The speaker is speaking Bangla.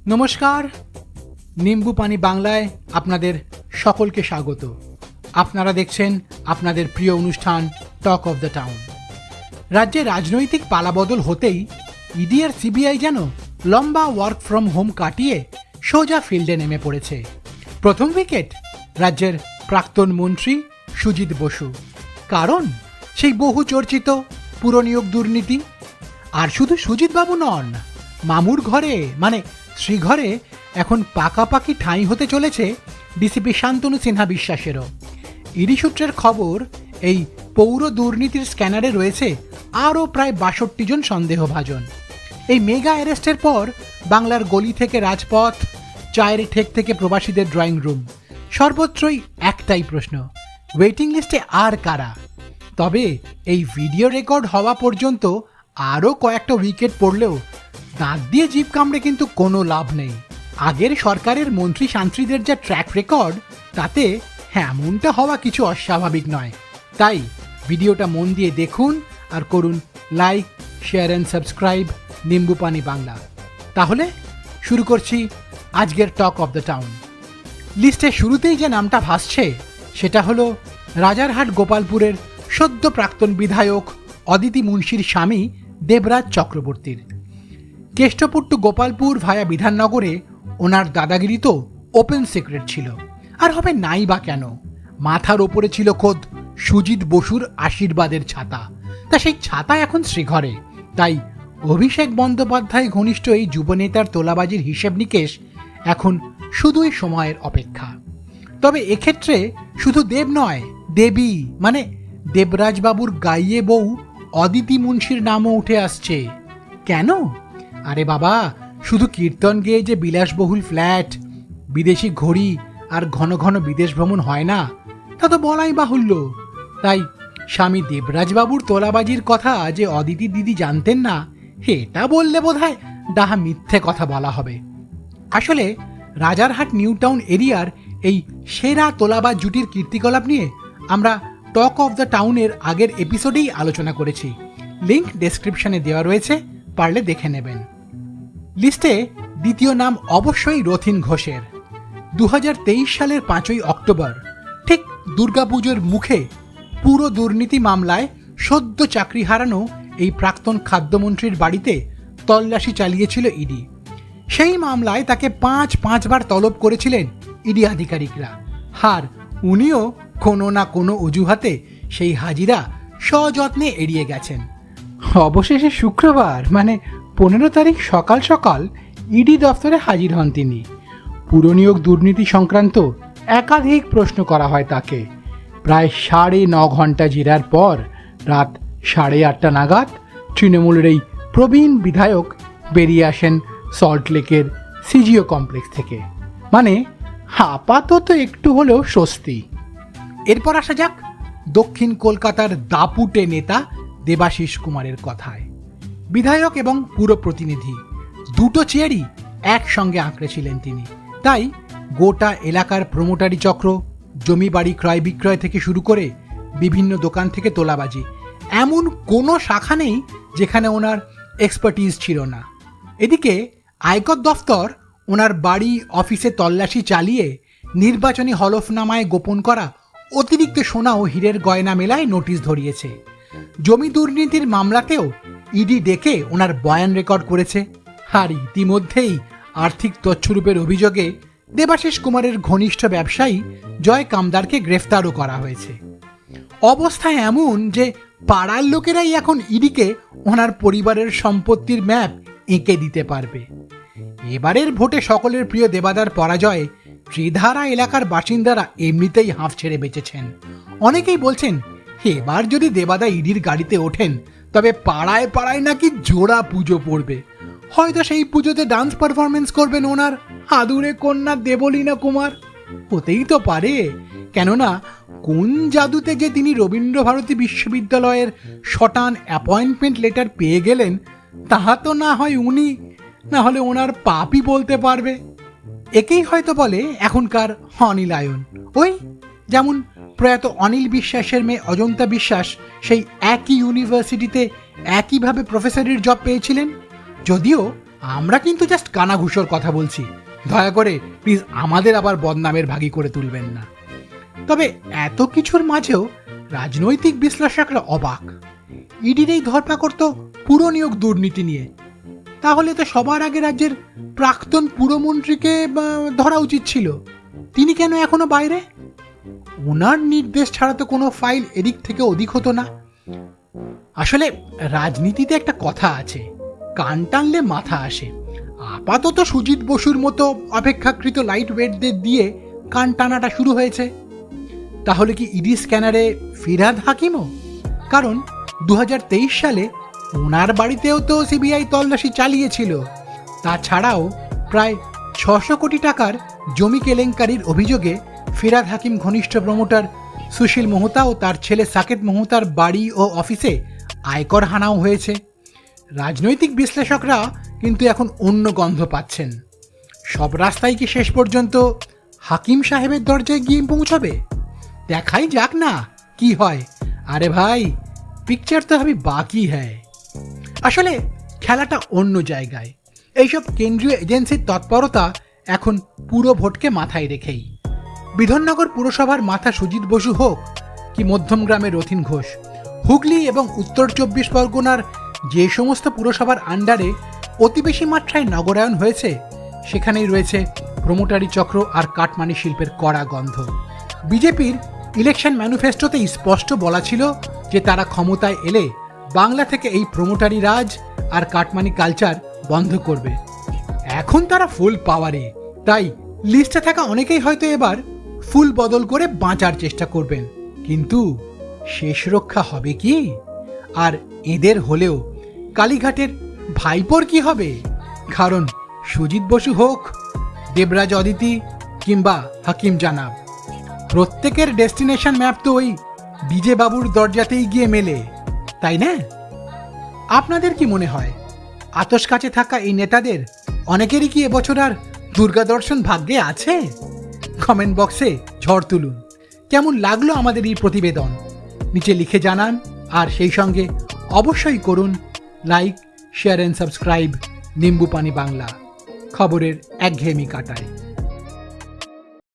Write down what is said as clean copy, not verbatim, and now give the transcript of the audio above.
নমস্কার, নিম্বু পানি বাংলায় আপনাদের সকলকে স্বাগত। আপনারা দেখছেন আপনাদের প্রিয় অনুষ্ঠান টক অফ দ্য টাউন। রাজ্যে রাজনৈতিক পালাবদল হতেই ইডি আর সিবিআই যেন লম্বা ওয়ার্ক ফ্রম হোম কাটিয়ে সোজা ফিল্ডে নেমে পড়েছে। প্রথম উইকেট রাজ্যের প্রাক্তন মন্ত্রী সুজিত বসু, কারণ সেই বহু চর্চিত পুরনিয়োগ দুর্নীতি। আর শুধু সুজিত বাবু নন, মামুর ঘরে মানে শ্রীঘরে এখন পাকাপাকি ঠাঁই হতে চলেছে ডিসিপি শান্তনু সিনহা বিশ্বাসেরও। ইডি সূত্রের খবর, এই পৌর দুর্নীতির স্ক্যানারে রয়েছে আরও প্রায় ৬২ জন সন্দেহভাজন। এই মেগা অ্যারেস্টের পর বাংলার গলি থেকে রাজপথ, চায়ের ঠেক থেকে প্রবাসীদের ড্রয়িং রুম, সর্বত্রই একটাই প্রশ্ন, ওয়েটিং লিস্টে আর কারা? তবে এই ভিডিও রেকর্ড হওয়া পর্যন্ত আরও কয়েকটা উইকেট পড়লেও দাঁত দিয়ে জিভ কামড়ে কিন্তু কোনো লাভ নেই। আগের সরকারের মন্ত্রী শান্ত্রীদের যা ট্র্যাক রেকর্ড, তাতে এমনটা হওয়া কিছু অস্বাভাবিক নয়। তাই ভিডিওটা মন দিয়ে দেখুন আর করুন লাইক, শেয়ার অ্যান্ড সাবস্ক্রাইব নিম্বু পানি বাংলা। তাহলে শুরু করছি আজকের টক অফ দ্য টাউন। লিস্টের শুরুতেই যে নামটা ভাসছে সেটা হলো রাজারহাট গোপালপুরের সদ্য প্রাক্তন বিধায়ক অদিতি মুন্সির স্বামী দেবরাজ চক্রবর্তীর। কেষ্টপুর টু গোপালপুর ভায়া বিধাননগরে ওনার দাদাগিরি তো ওপেন সিক্রেট ছিল, আর হবে নাই বা কেন। মাথার ওপরে ছিল খোদ সুজিত বসুর আশীর্বাদের ছাতা, তা সেই ছাতা এখন শ্রীঘরে। তাই অভিষেক বন্দ্যোপাধ্যায় ঘনিষ্ঠ এই যুবনেতার তোলাবাজির হিসেব নিকেশ এখন শুধুই সময়ের অপেক্ষা। তবে এক্ষেত্রে শুধু দেব নয়, দেবী মানে দেবরাজবাবুর গাইয়ে বউ অদিতি মুন্সির নামও উঠে আসছে। কেন? আরে বাবা, শুধু কীর্তন গেয়ে যে বিলাসবহুল ফ্ল্যাট, বিদেশি ঘড়ি আর ঘন ঘন বিদেশ ভ্রমণ হয় না, তা তো বলাই বাহুল্য। তাই স্বামী দেবরাজবাবুর তোলাবাজির কথা যে অদিতি দিদি জানতেন না, এটা বললে বোধহয় ডাহা মিথ্যে কথা বলা হবে। আসলে রাজারহাট নিউ টাউন এরিয়ার এই সেরা তোলাবাজ জুটির কীর্তিকলাপ নিয়ে আমরা টক অফ দ্য টাউনের আগের এপিসোডেই আলোচনা করেছি। লিংক ডেসক্রিপশনে দেওয়া রয়েছে, পারলে দেখে নেবেন। লিস্টে দ্বিতীয় নাম অবশ্যই রথিন ঘোষের। 2023 সালের 5ই অক্টোবর, ঠিক দুর্গাপুজোর মুখে পুরো দুর্নীতি মামলায় সদ্য চাকরি হারানো এই প্রাক্তন খাদ্যমন্ত্রীর বাড়িতে তল্লাশি চালিয়েছিল ইডি। সেই মামলায় তাকে পাঁচবার তলব করেছিলেন ইডি আধিকারিকরা, আর উনিও কোনো না কোনো অজুহাতে সেই হাজিরা সযত্নে এড়িয়ে গেছেন। অবশেষে শুক্রবার মানে 15 তারিখ সকাল সকাল ইডি দফতরে হাজির হন তিনি। পুরনিয়োগ দুর্নীতি সংক্রান্ত একাধিক প্রশ্ন করা হয় তাকে। প্রায় 9.5 ঘন্টা জেরার পর রাত 8:30 নাগাদ তৃণমূলের এই প্রবীণ বিধায়ক বেরিয়ে আসেন সল্টলেকের সিজিও কমপ্লেক্স থেকে। মানে আপাতত একটু হলেও স্বস্তি। এরপর আসা যাক দক্ষিণ কলকাতার দাপুটে নেতা দেবাশিস কুমারের কথায়। বিধায়ক এবং পুর প্রতিনিধি দুটো চেয়ারই একসঙ্গে আঁকড়েছিলেন তিনি। তাই গোটা এলাকার প্রমোটারি চক্র, জমি বাড়ি ক্রয় বিক্রয় থেকে শুরু করে বিভিন্ন দোকান থেকে তোলাবাজি, এমন কোনো শাখা নেই যেখানে ওনার এক্সপার্টিজ ছিল না। এদিকে আয়কর দফতর ওনার বাড়ি অফিসে তল্লাশি চালিয়ে নির্বাচনী হলফনামায় গোপন করা অতিরিক্ত সোনা ও হীরের গয়না মেলায় নোটিশ ধরিয়েছে। জমি দুর্নীতির মামলাতেও ইডি ডেকে ওনার বয়ান রেকর্ড করেছে। আর ইতিমধ্যেই আর্থিক তছরূপের অভিযোগে দেবাশিস কুমারের ঘনিষ্ঠ ব্যবসায়ী জয় কামদারকে গ্রেফতারও করা হয়েছে। অবস্থা এমন যে পাড়ার লোকেরাই এখন ইডিকে ওনার পরিবারের সম্পত্তির ম্যাপ এঁকে দিতে পারবে। এবারের ভোটে সকলের প্রিয় দেবাদার পরাজয়ে ত্রিধারা এলাকার বাসিন্দারা এমনিতেই হাঁফ ছেড়ে বেঁচেছেন। অনেকেই বলছেন এবার যদি দেবাদা ইডির গাড়িতে ওঠেন তবে পাড়ায় পাড়ায় নাকি জোড়া পুজো পড়বে। হয়তো সেই পুজোতে ডান্স পারফরমেন্স করবেন ওনার আদুরে কন্যা দেবলীনা কুমার। হতেই তো পারে, কেননা কোন জাদুতে যে তিনি রবীন্দ্রভারতী বিশ্ববিদ্যালয়ের শটান অ্যাপয়েন্টমেন্ট লেটার পেয়ে গেলেন, তাহা তো না হয় উনি, না হলে ওনার পাপই বলতে পারবে। একেই হয়তো বলে এখনকার অনিলায়ন। ওই যেমন প্রয়াত অনিল বিশ্বাসের মেয়ে অজন্তা বিশ্বাস সেই একই ইউনিভার্সিটিতে একইভাবে প্রফেসরের জব পেয়েছিলেন, যদিও আমরা কিন্তু জাস্ট কানাঘুষোর কথা বলছি, দয়া করে প্লিজ আমাদের আবার বদনামের ভাগী করে তুলবেন না। তবে এত কিছুর মাঝেও রাজনৈতিক বিশ্লেষকরা অবাক। ইডির এই ধরপাকড় তো পুরো নিয়োগ দুর্নীতি নিয়ে। তাহলে তো সবার আগে রাজ্যের প্রাক্তন পুরমন্ত্রীকে ধরা উচিত ছিল। তিনি কেন এখনো বাইরে? ওনার নির্দেশ ছাড়া তো কোনো ফাইল এদিক থেকে ওদিক হতো না। আসলে রাজনীতিতে একটা কথা আছে, কান টানলে মাথা আসে। আপাতত সুজিত বসুর মতো অপেক্ষাকৃত লাইট ওয়েটদের দিয়ে কান টানাটা শুরু হয়েছে। তাহলে কি ইডি স্ক্যানারে ফিরহাদ হাকিমও? কারণ 2023 সালে ওনার বাড়িতেও তো সিবিআই তল্লাশি চালিয়েছিল। তাছাড়াও প্রায় 600 কোটি টাকার জমি কেলেঙ্কারির অভিযোগে ফিরহাদ হাকিম ঘনিষ্ঠ প্রমোটার সুশীল মোহতা ও তার ছেলে সাকেত মোহতার বাড়ি ও অফিসে আয়কর হানাও হয়েছে। রাজনৈতিক বিশ্লেষকরা কিন্তু এখন অন্য গন্ধ পাচ্ছেন। সব রাস্তায় কি শেষ পর্যন্ত হাকিম সাহেবের দরজায় গিয়ে পৌঁছাবে? দেখাই যাক না কি হয়। আরে ভাই, পিকচার তো अभी বাকি হ্যায়। আসলে খেলাটা অন্য জায়গায়। এইসব কেন্দ্রীয় এজেন্সির তৎপরতা এখন পুরো ভোটকে মাথায় রেখেই। বিধাননগর পুরসভার মাথা সুজিত বসু হোক কি মধ্যমগ্রামের রথিন ঘোষ, হুগলি এবং উত্তর 24 পরগনার যে সমস্ত পুরসভার আন্ডারে অতি বেশি মাত্রায় নগরায়ন হয়েছে, সেখানেই রয়েছে প্রমোটারি চক্র আর কাটমানি শিল্পের কড়া গন্ধ। বিজেপির ইলেকশন ম্যানিফেস্টোতেই স্পষ্ট বলা ছিল যে তারা ক্ষমতায় এলে বাংলা থেকে এই প্রমোটারি রাজ আর কাটমানি কালচার বন্ধ করবে। এখন তারা ফুল পাওয়ারে, তাই লিস্টে থাকা অনেকেই হয়তো এবার ফুল বদল করে বাঁচার চেষ্টা করবেন। কিন্তু শেষ রক্ষা হবে কি? আর এদের হলেও কালীঘাটের ভাইপোর কি হবে? কারণ সুজিত বসু হোক, দেবরাজ অদিতি কিংবা হাকিম জানাব, প্রত্যেকের ডেস্টিনেশন ম্যাপ তো ওই বিজে বাবুর দরজাতেই গিয়ে মেলে, তাই না? আপনাদের কি মনে হয় আতশ কাছে থাকা এই নেতাদের অনেকেরই কি এবছর আর দুর্গা দর্শন ভাগ্যে আছে? কমেন্ট বক্সে ঝড় তুলুন। কেমন লাগলো আমাদের এই প্রতিবেদন নিচে লিখে জানান। আর সেই সঙ্গে অবশ্যই করুন লাইক, শেয়ার অ্যান্ড সাবস্ক্রাইব নিম্বু পানি বাংলা, খবরের একঘেয়েমি কাটায়।